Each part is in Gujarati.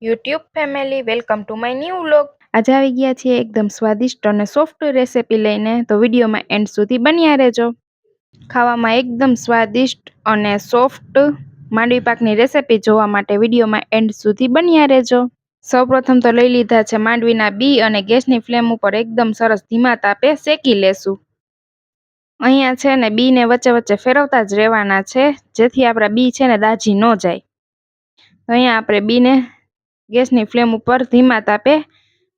YouTube family welcome to my new vlog. આજે આવી ગયા છીએ એકદમ સ્વાદિષ્ટ અને સોફ્ટ રેસીપી લઈને, તો વિડીયોમાં એન્ડ સુધી બન્યા રહેજો. ખાવામાં એકદમ સ્વાદિષ્ટ અને સોફ્ટ માંડવી પાકની રેસીપી જોવા માટે વિડીયોમાં એન્ડ સુધી બન્યા રહેજો. સૌપ્રથમ તો લઈ લીધા છે માંડવીના બી અને ગેસની ફ્લેમ ઉપર એકદમ સરસ ધીમા તાપે શેકી લેશું. અહીંયા છે ને બીને વચ્ચે વચ્ચે ફેરવતા જ રહેવાના છે, જેથી આપણા બી છે ને દાજી ન જાય. અહીંયા આપણે બીને ગેસની ફ્લેમ ઉપર ધીમા તાપે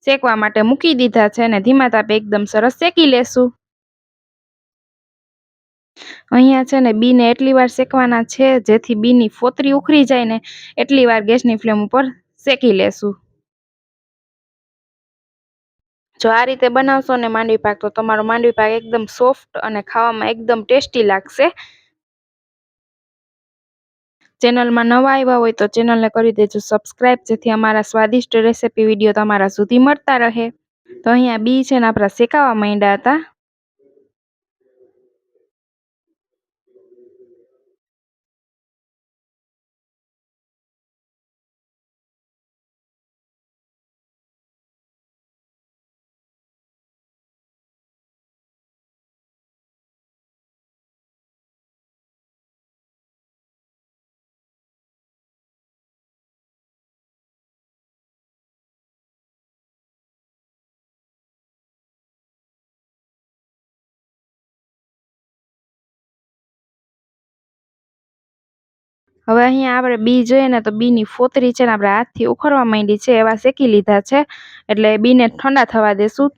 શેકવા માટે મૂકી દીધા છે અને ધીમા તાપે એકદમ સરસ શેકી લેશું. અહીંયા છે ને બીને એટલી વાર શેકવાના છે જેથી બીની ફોતરી ઉખરી જાય ને એટલી વાર ગેસની ફ્લેમ ઉપર શેકી લેશું. જો આ રીતે બનાવશો ને માંડવી પાક, તો તમારો માંડવી પાક એકદમ સોફ્ટ અને ખાવામાં એકદમ ટેસ્ટી લાગશે. ચેનલમાં નવા આવ્યા હોય તો ચેનલને કરી દેજો સબસ્ક્રાઈબ, જેથી અમારા સ્વાદિષ્ટ રેસીપી વિડીયો તમારા સુધી મળતા રહે. તો અહીંયા બી છે ને આપણા શેકાવા માંડ્યા હતા. હવે અહીંયા આપણે બી જોઈએ ને તો બીની ફોતરી છે ને આપણે હાથથી ઉખડવા માંડી છે, એવા શેકી લીધા છે. એટલે બીને ઠંડા થવા દેશું.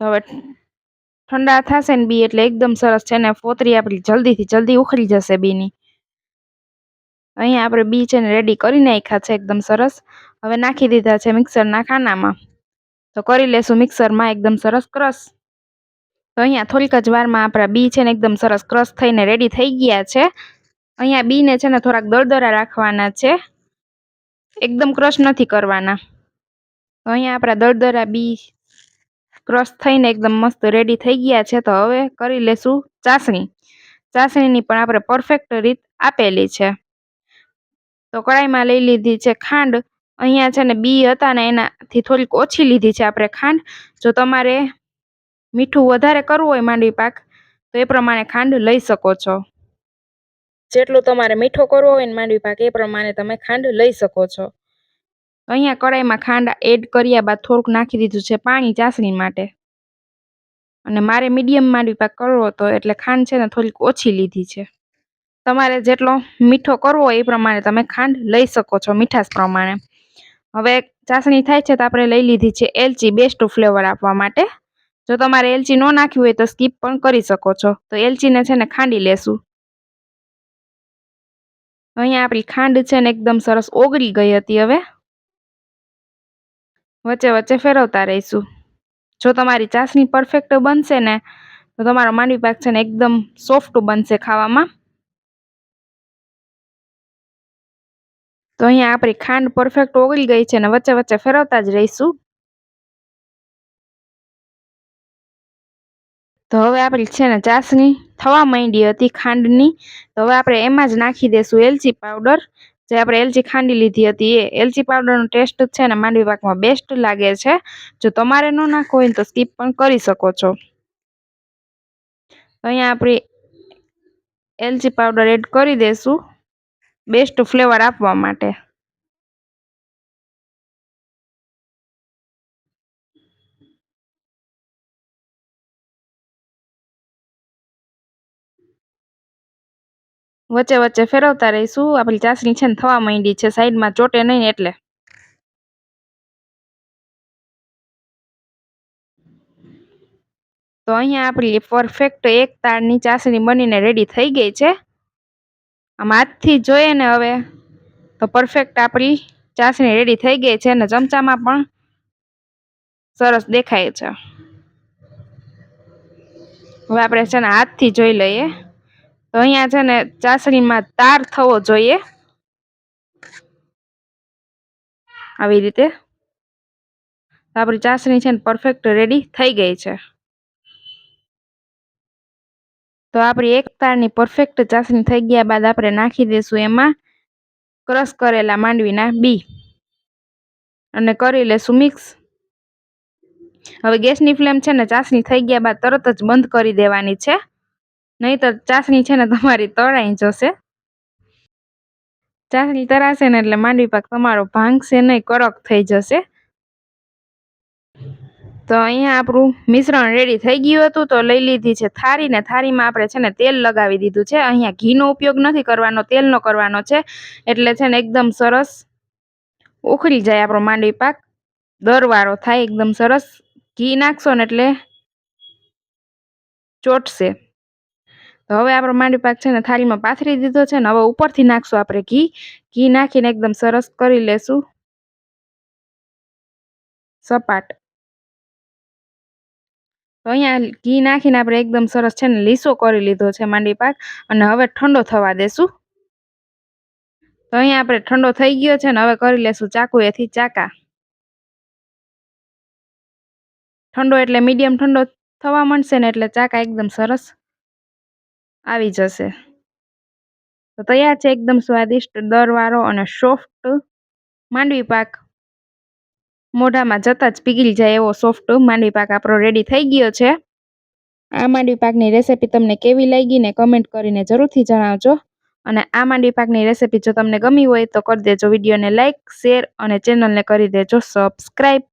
હવે ઠંડા થશે ને બી એટલે એકદમ સરસ છે ને ફોતરી આપણી જલ્દી ઉખડી જશે બીની. અહીંયા આપણે બી છે ને રેડી કરી નાખ્યા છે એકદમ સરસ. હવે નાખી દીધા છે મિક્સરના ખાનામાં. તો કરી લેશું મિક્સરમાં એકદમ સરસ ક્રશ. તો અહીંયા થોડીક જ વારમાં આપણા બી છે ને એકદમ સરસ ક્રશ થઈને રેડી થઈ ગયા છે. અહીંયા બીને છે ને થોડાક દરદરા રાખવાના છે, એકદમ ક્રશ નથી કરવાના. તો અહીંયા આપણા દરદરા બી ક્રશ થઈને એકદમ મસ્ત રેડી થઈ ગયા છે. તો હવે કરી લેશું ચાસણી. ચાસણીની પણ આપણે પરફેક્ટ રીત આપેલી છે. તો કડાઈમાં લઈ લીધી છે ખાંડ. અહીંયા છે ને બી હતા ને એનાથી થોડીક ઓછી લીધી છે આપણે ખાંડ. જો તમારે મીઠું વધારે કરવું હોય માંડવી પાક, તો એ પ્રમાણે ખાંડ લઈ શકો છો. જેટલું તમારે મીઠો કરવો હોય ને માંડવી પાક, એ પ્રમાણે તમે ખાંડ લઈ શકો છો. અહીંયા કડાઈમાં ખાંડ એડ કર્યા બાદ થોડુંક નાખી દીધું છે પાણી ચાસણી માટે. અને મારે મીડિયમ માંડવી પાક કરવો હતો એટલે ખાંડ છે ને થોડીક ઓછી લીધી છે. તમારે જેટલો મીઠો કરવો હોય એ પ્રમાણે તમે ખાંડ લઈ શકો છો મીઠાશ પ્રમાણે. હવે ચાસણી થાય છે તો આપણે લઈ લીધી છે એલચી, બેસ્ટ ફ્લેવર આપવા માટે. જો તમારે એલચી ન નાખવી હોય તો સ્કીપ પણ કરી શકો છો. તો એલચીને છે ને ખાંડી લેશું. અહીંયા આપણી ખાંડ છે ને એકદમ સરસ ઓગળી ગઈ હતી. હવે વચ્ચે વચ્ચે ફેરવતા રહીશું. જો તમારી ચાસણી પરફેક્ટ બનશે ને તો તમારો માંડવી પાક છે ને એકદમ સોફ્ટ બનશે ખાવામાં. તો અહીંયા આપણી ખાંડ પરફેક્ટ ઓગળી ગઈ છે ને વચ્ચે વચ્ચે ફેરવતા જ રહીશું. તો હવે આપણી છે ને ચાસણી થવા માંડી હતી ખાંડની. તો હવે આપણે એમાં જ નાખી દઈશું એલચી પાવડર. જે આપણે એલચી ખાંડી લીધી હતી એ એલચી પાવડરનો ટેસ્ટ છે ને માંડવી પાકમાં બેસ્ટ લાગે છે. જો તમારે ન નાખવો હોય તો સ્કીપ પણ કરી શકો છો. અહીંયા આપણે એલચી પાવડર એડ કરી દઈશું બેસ્ટ ફ્લેવર આપવા માટે. વચ્ચે વચ્ચે ફેરવતા રહીશું. આપણી ચાસણી છે ને થવા માંડી છે, સાઈડમાં ચોટે નહીં એટલે. તો અહીંયા આપણી પરફેક્ટ એક તારની ચાસણી બનીને રેડી થઈ ગઈ છે. આમ હાથથી જોઈએ ને હવે તો પરફેક્ટ આપણી ચાસણી રેડી થઈ ગઈ છે અને ચમચામાં પણ સરસ દેખાય છે. હવે આપણે છે ને હાથથી જોઈ લઈએ. તો અહીંયા છે ને ચાસણીમાં તાર થવો જોઈએ આવી રીતે. આપણી ચાસણી છે ને પરફેક્ટ રેડી થઈ ગઈ છે. તો આપણી એક તારની પરફેક્ટ ચાસણી થઈ ગયા બાદ આપણે નાખી દઈશું એમાં ક્રશ કરેલા માંડવીના બી અને કરી લેશું મિક્સ. હવે ગેસની ફ્લેમ છે ને ચાસણી થઈ ગયા બાદ તરત જ બંધ કરી દેવાની છે, નહીંતર ચાસણી છે ને તમારી તળાઈ જશે. ચાસણી તરાશે ને એટલે માંડવી પાક તમારો ભાંગશે નહીં, કડક થઈ જશે. તો અહીંયા આપણું મિશ્રણ રેડી થઈ ગયું હતું. તો લઈ લીધી છે થાળી ને થાળીમાં આપણે છે ને તેલ લગાવી દીધું છે. અહીંયા ઘીનો ઉપયોગ નથી કરવાનો, તેલનો કરવાનો છે. એટલે છે ને એકદમ સરસ ઉખડી જાય આપણો માંડવી પાક, દરવાળો થાય એકદમ સરસ. ઘી નાખશો ને એટલે ચોટશે. તો હવે આપણો માંડવી પાક છે ને થાળીમાં પાથરી દીધો છે ને હવે ઉપરથી નાખશું આપણે ઘી. ઘી નાખીને એકદમ સરસ કરી લેશું સપાટ. તો અહીંયા ઘી નાખીને આપણે એકદમ સરસ છે ને લીસો કરી લીધો છે માંડવી પાક, અને હવે ઠંડો થવા દેશું. તો અહીંયા આપણે ઠંડો થઈ ગયો છે ને હવે કરી લેશું ચાકુએથી ચાકા. ઠંડો એટલે મીડિયમ ઠંડો થવા માંડશે ને એટલે ચાકા એકદમ સરસ આવી જશે. તો તૈયાર છે એકદમ સ્વાદિષ્ટ, દરવાળો અને સોફ્ટ માંડવી પાક. મોઢામાં જતા જ પીગળી જાય એવો સોફ્ટ માંડવી પાક આપણો રેડી થઈ ગયો છે. આ માંડવી પાકની રેસીપી તમને કેવી લાગી ને કમેન્ટ કરીને જરૂરથી જણાવજો. અને આ માંડવી પાકની રેસીપી જો તમને ગમી હોય તો કરી દેજો વિડીયોને લાઇક, શેર અને ચેનલને કરી દેજો સબસ્ક્રાઈબ.